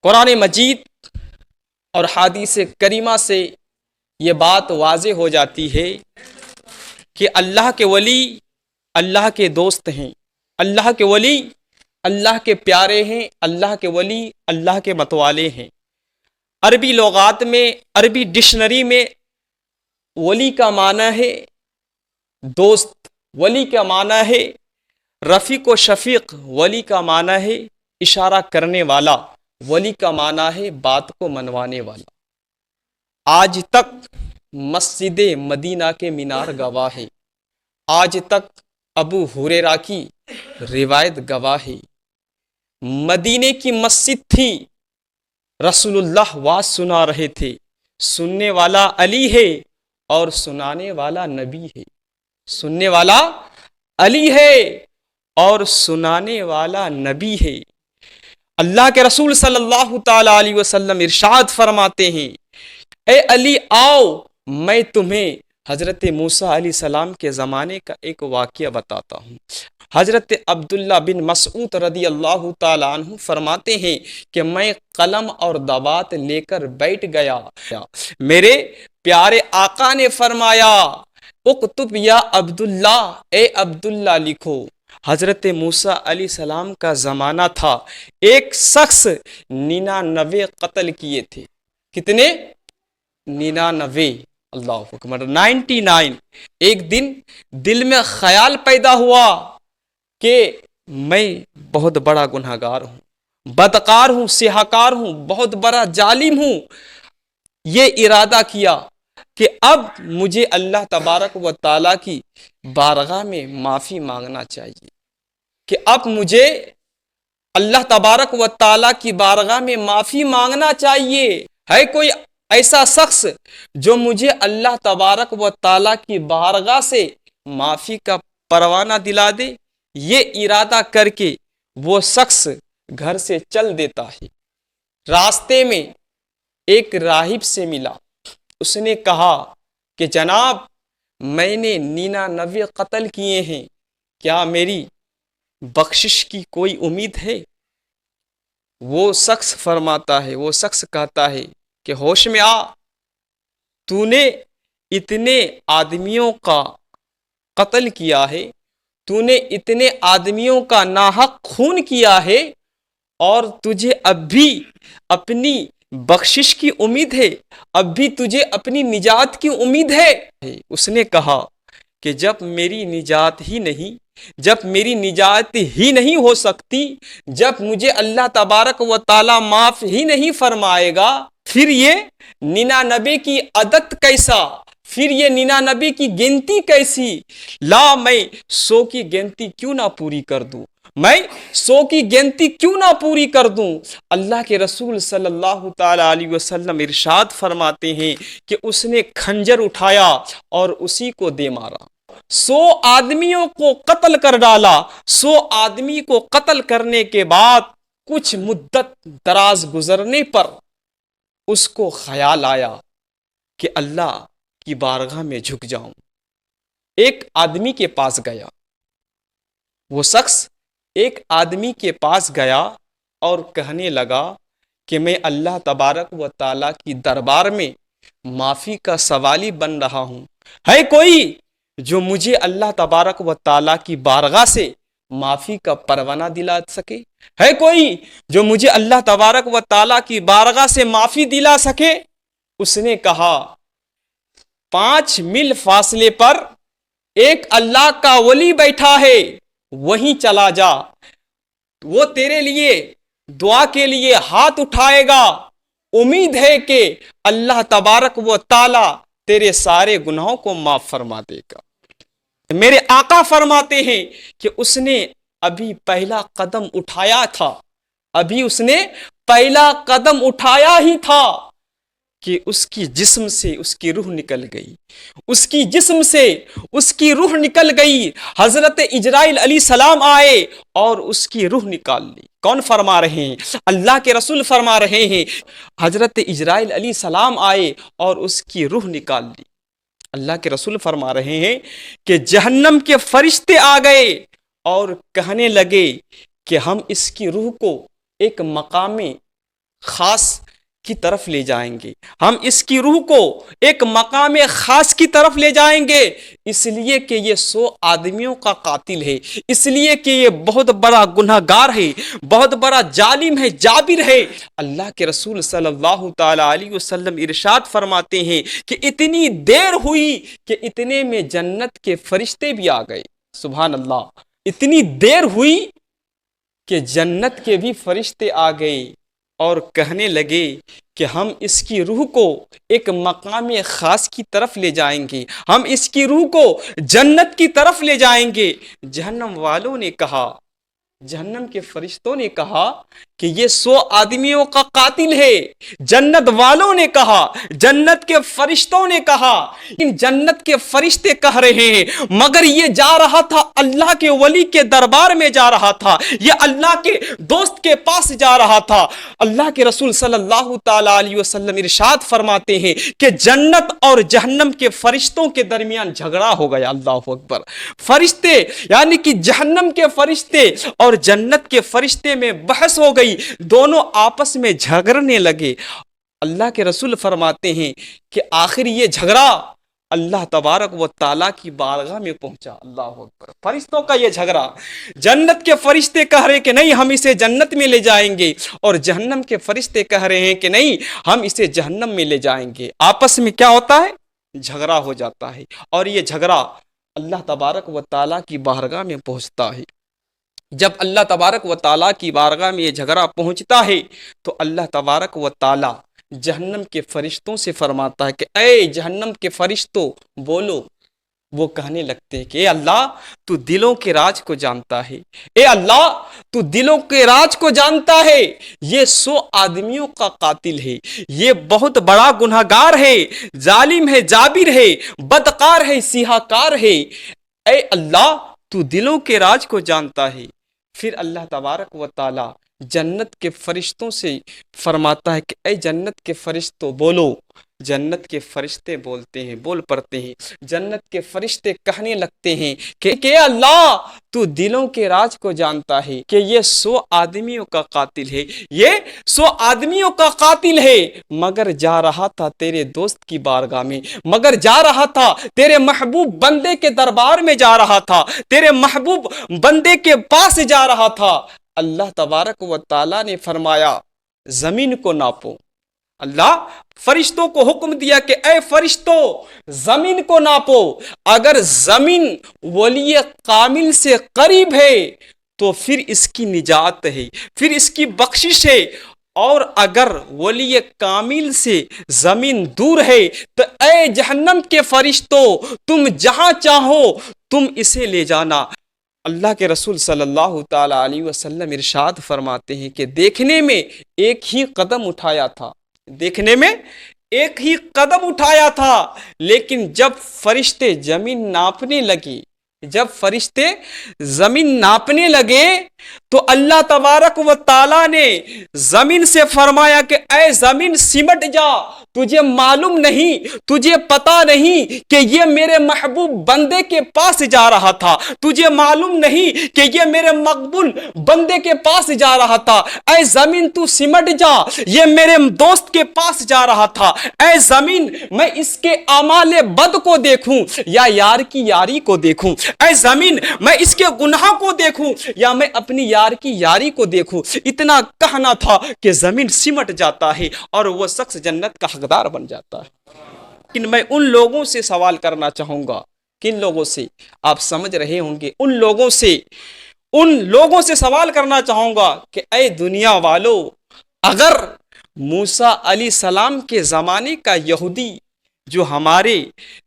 قرآن مجید اور حدیث کریمہ سے یہ بات واضح ہو جاتی ہے کہ اللہ کے ولی اللہ کے دوست ہیں، اللہ کے ولی اللہ کے پیارے ہیں، اللہ کے ولی اللہ کے متوالے ہیں۔ عربی لغات میں، عربی ڈکشنری میں ولی کا معنی ہے دوست، ولی کا معنی ہے رفیق و شفیق، ولی کا معنی ہے اشارہ کرنے والا، ولی کا معنی ہے بات کو منوانے والا۔ آج تک مسجد مدینہ کے مینار گواہ ہے، آج تک ابو ہریرہ کی روایت گواہ ہے۔ مدینے کی مسجد تھی، رسول اللہ واز سنا رہے تھے، سننے والا علی ہے اور سنانے والا نبی ہے، سننے والا علی ہے اور سنانے والا نبی ہے۔ اللہ کے رسول صلی اللہ تعالی علیہ وسلم ارشاد فرماتے ہیں، اے علی آؤ میں تمہیں حضرت موسیٰ علیہ السلام کے زمانے کا ایک واقعہ بتاتا ہوں۔ حضرت عبداللہ بن مسعود رضی اللہ تعالیٰ عنہ فرماتے ہیں کہ میں قلم اور دوات لے کر بیٹھ گیا، میرے پیارے آقا نے فرمایا اکتب یا عبداللہ، اے عبداللہ لکھو۔ حضرت موسیٰ علیہ السلام کا زمانہ تھا، ایک شخص 99 قتل کیے تھے۔ کتنے؟ 99، اللہ اکبر، 99۔ ایک دن دل میں خیال پیدا ہوا کہ میں بہت بڑا گنہگار ہوں، بدکار ہوں، سیاہکار ہوں، بہت بڑا ظالم ہوں۔ یہ ارادہ کیا کہ اب مجھے اللہ تبارک و تعالیٰ کی بارگاہ میں معافی مانگنا چاہیے، کہ اب مجھے اللہ تبارک و تعالیٰ کی بارگاہ میں معافی مانگنا چاہیے۔ ہے کوئی ایسا شخص جو مجھے اللہ تبارک و تعالیٰ کی بارگاہ سے معافی کا پروانہ دلا دے؟ یہ ارادہ کر کے وہ شخص گھر سے چل دیتا ہے۔ راستے میں ایک راہب سے ملا، اس نے کہا کہ جناب میں نے 99 قتل کیے ہیں، کیا میری بخشش کی کوئی امید ہے؟ وہ شخص فرماتا ہے، وہ شخص کہتا ہے کہ ہوش میں آ، تو نے اتنے آدمیوں کا قتل کیا ہے، تو نے اتنے آدمیوں کا ناحق خون کیا ہے، اور تجھے اب بھی اپنی بخشش کی امید ہے، اب بھی تجھے اپنی نجات کی امید ہے؟ اس نے کہا کہ جب میری نجات ہی نہیں ہو سکتی، جب مجھے اللہ تبارک و تعالی معاف ہی نہیں فرمائے گا، پھر یہ 99 کی عدد کیسا، پھر یہ 99 کی گنتی کیسی؟ لا میں 100 کی گنتی کیوں نہ پوری کر دوں، میں 100 کی گنتی کیوں نہ پوری کر دوں؟ اللہ کے رسول صلی اللہ تعالی علیہ وسلم ارشاد فرماتے ہیں کہ اس نے خنجر اٹھایا اور اسی کو دے مارا، 100 آدمیوں کو قتل کر ڈالا۔ 100 آدمی کو قتل کرنے کے بعد کچھ مدت دراز گزرنے پر اس کو خیال آیا کہ اللہ کی بارگاہ میں جھک جاؤں۔ ایک آدمی کے پاس گیا، وہ شخص ایک آدمی کے پاس گیا اور کہنے لگا کہ میں اللہ تبارک و تعالیٰ کی دربار میں معافی کا سوالی بن رہا ہوں، ہے کوئی جو مجھے اللہ تبارک و تعالیٰ کی بارگاہ سے معافی کا پروانہ دلا سکے؟ ہے کوئی جو مجھے اللہ تبارک و تعالیٰ کی بارگاہ سے معافی دلا سکے؟ اس نے کہا 5 میل فاصلے پر ایک اللہ کا ولی بیٹھا ہے، وہیں چلا جا، وہ تیرے لیے دعا کے لیے ہاتھ اٹھائے گا، امید ہے کہ اللہ تبارک و تعالی تیرے سارے گناہوں کو معاف فرما دے گا۔ میرے آقا فرماتے ہیں کہ اس نے ابھی پہلا قدم اٹھایا تھا، ابھی اس نے پہلا قدم اٹھایا ہی تھا کہ اس کی جسم سے اس کی روح نکل گئی، اس کی جسم سے اس کی روح نکل گئی۔ حضرت اجرائیل علیہ السلام آئے اور اس کی روح نکال لی۔ کون فرما رہے ہیں؟ اللہ کے رسول فرما رہے ہیں، حضرت اجرائیل علیہ السلام آئے اور اس کی روح نکال لی۔ اللہ کے رسول فرما رہے ہیں کہ جہنم کے فرشتے آ گئے اور کہنے لگے کہ ہم اس کی روح کو ایک مقام خاص کی طرف لے جائیں گے، ہم اس کی روح کو ایک مقام خاص کی طرف لے جائیں گے، اس لیے کہ یہ 100 آدمیوں کا قاتل ہے، اس لیے کہ یہ بہت بڑا گناہ گار ہے، بہت بڑا ظالم ہے، جابر ہے۔ اللہ کے رسول صلی اللہ تعالی علیہ وسلم ارشاد فرماتے ہیں کہ اتنی دیر ہوئی کہ اتنے میں جنت کے فرشتے بھی آ گئے۔ سبحان اللہ، اتنی دیر ہوئی کہ جنت کے بھی فرشتے آ گئے اور کہنے لگے کہ ہم اس کی روح کو ایک مقام خاص کی طرف لے جائیں گے، ہم اس کی روح کو جنت کی طرف لے جائیں گے۔ جہنم والوں نے کہا، جہنم کے فرشتوں نے کہا کہ یہ 100 آدمیوں کا قاتل ہے۔ جنت والوں نے کہا، جنت کے فرشتوں نے کہا، ان جنت کے فرشتے کہہ رہے ہیں مگر یہ جا رہا تھا اللہ کے ولی کے دربار میں، جا رہا تھا یہ اللہ کے دوست کے پاس جا رہا تھا۔ اللہ کے رسول صلی اللہ تعالی علیہ وسلم ارشاد فرماتے ہیں کہ جنت اور جہنم کے فرشتوں کے درمیان جھگڑا ہو گیا۔ اللہ اکبر۔ فرشتے یعنی کہ جہنم کے فرشتے اور جنت کے فرشتے میں بحث ہو گئی، دونوں آپس میں جھگڑنے لگے۔ اللہ کے رسول فرماتے ہیں کہ آخر یہ جھگڑا اللہ تبارک و تعالیٰ کی بارگاہ میں پہنچا۔ اللہ اکبر۔ فرشتوں کا یہ جھگڑا، جنت کے فرشتے کہہ رہے کہ نہیں ہم اسے جنت میں لے جائیں گے، اور جہنم کے فرشتے کہہ رہے ہیں کہ نہیں ہم اسے جہنم میں لے جائیں گے۔ آپس میں کیا ہوتا ہے؟ جھگڑا ہو جاتا ہے، اور یہ جھگڑا اللہ تبارک و تعالیٰ کی بارگاہ میں پہنچتا ہے۔ جب اللہ تبارک و تعالیٰ کی بارگاہ میں یہ جھگڑا پہنچتا ہے تو اللہ تبارک و تعالیٰ جہنم کے فرشتوں سے فرماتا ہے کہ اے جہنم کے فرشتوں بولو۔ وہ کہنے لگتے ہیں کہ اے اللہ تو دلوں کے راز کو جانتا ہے، اے اللہ تو دلوں کے راز کو جانتا ہے، یہ 100 آدمیوں کا قاتل ہے، یہ بہت بڑا گناہ گار ہے، ظالم ہے، جابر ہے، بدکار ہے، سیاہ کار ہے۔ اے اللہ تو دلوں کے راز کو جانتا ہے۔ پھر اللہ تبارک و تعالی جنت کے فرشتوں سے فرماتا ہے کہ اے جنت کے فرشتوں بولو۔ جنت کے فرشتے بولتے ہیں، بول پڑتے ہیں۔ جنت کے فرشتے کہنے لگتے ہیں کہ اللہ تو دلوں کے راز کو جانتا ہے کہ یہ 100 آدمیوں کا قاتل ہے، یہ 100 آدمیوں کا قاتل ہے، مگر جا رہا تھا تیرے دوست کی بارگاہ میں، مگر جا رہا تھا تیرے محبوب بندے کے دربار میں، جا رہا تھا تیرے محبوب بندے کے پاس جا رہا تھا۔ اللہ تبارک و تعالیٰ نے فرمایا زمین کو ناپو۔ اللہ فرشتوں کو حکم دیا کہ اے فرشتوں زمین کو ناپو، اگر زمین ولی کامل سے قریب ہے تو پھر اس کی نجات ہے، پھر اس کی بخشش ہے، اور اگر ولی کامل سے زمین دور ہے تو اے جہنم کے فرشتوں تم جہاں چاہو تم اسے لے جانا۔ اللہ کے رسول صلی اللہ تعالی علیہ وسلم ارشاد فرماتے ہیں کہ دیکھنے میں ایک ہی قدم اٹھایا تھا، دیکھنے میں ایک ہی قدم اٹھایا تھا، لیکن جب فرشتے زمین ناپنے لگے، جب فرشتے زمین ناپنے لگے تو اللہ تبارک و تعالیٰ نے زمین سے فرمایا کہ اے زمین سمٹ جا، تجھے معلوم نہیں، تجھے پتا نہیں کہ یہ میرے محبوب بندے کے پاس جا رہا تھا، تجھے معلوم نہیں کہ یہ میرے مقبول بندے کے پاس جا رہا تھا، اے زمین تو سمٹ جا، یہ میرے دوست کے پاس جا رہا تھا، اے زمین میں اس کے اعمال بد کو دیکھوں یا یار کی یاری کو دیکھوں، اے زمین میں اس کے گناہ کو دیکھوں یا میں اپنی یار کی یاری کو دیکھوں۔ اتنا کہنا تھا کہ زمین سمٹ جاتا ہے اور وہ شخص جنت کا حقدار بن جاتا ہے۔ لیکن میں ان لوگوں سے سوال کرنا چاہوں گا، کن لوگوں سے؟ آپ سمجھ رہے ہوں گے، ان لوگوں سے سوال کرنا چاہوں گا کہ اے دنیا والو، اگر موسیٰ علیہ السلام کے زمانے کا یہودی جو ہمارے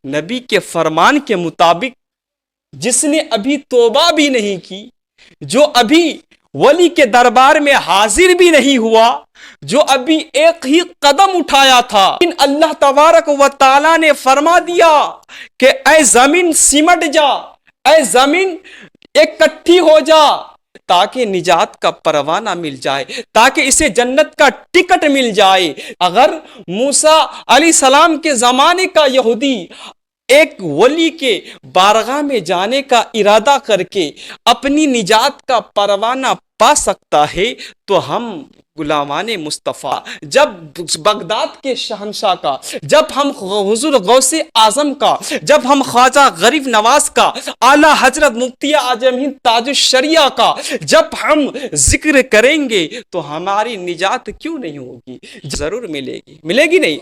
نبی کے فرمان کے مطابق جس نے ابھی توبہ بھی نہیں کی، جو ابھی ولی کے دربار میں حاضر بھی نہیں ہوا، جو ابھی ایک ہی قدم اٹھایا تھا، لیکن اللہ تبارک و تعالیٰ نے فرما دیا کہ اے زمین سمٹ جا، اے زمین اکٹھی ہو جا، تاکہ نجات کا پروانہ مل جائے، تاکہ اسے جنت کا ٹکٹ مل جائے۔ اگر موسیٰ علیہ السلام کے زمانے کا یہودی ایک ولی کے بارگاہ میں جانے کا ارادہ کر کے اپنی نجات کا پروانہ پا سکتا ہے تو ہم غلامان مصطفیٰ، جب بغداد کے شہنشاہ کا، جب ہم حضور غوث اعظم کا، جب ہم خواجہ غریب نواز کا، اعلیٰ حضرت مفتی اعظم ہند تاج الشریعہ کا جب ہم ذکر کریں گے تو ہماری نجات کیوں نہیں ہوگی؟ ضرور ملے گی، ملے گی نہیں؟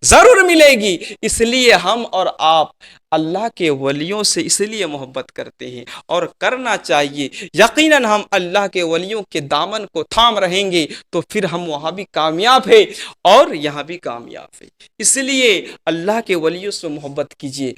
ضرور ملے گی۔ اس لیے ہم اور آپ اللہ کے ولیوں سے اس لیے محبت کرتے ہیں اور کرنا چاہیے۔ یقیناً ہم اللہ کے ولیوں کے دامن کو تھام رہیں گے تو پھر ہم وہاں بھی کامیاب ہیں اور یہاں بھی کامیاب ہیں۔ اس لیے اللہ کے ولیوں سے محبت کیجیے۔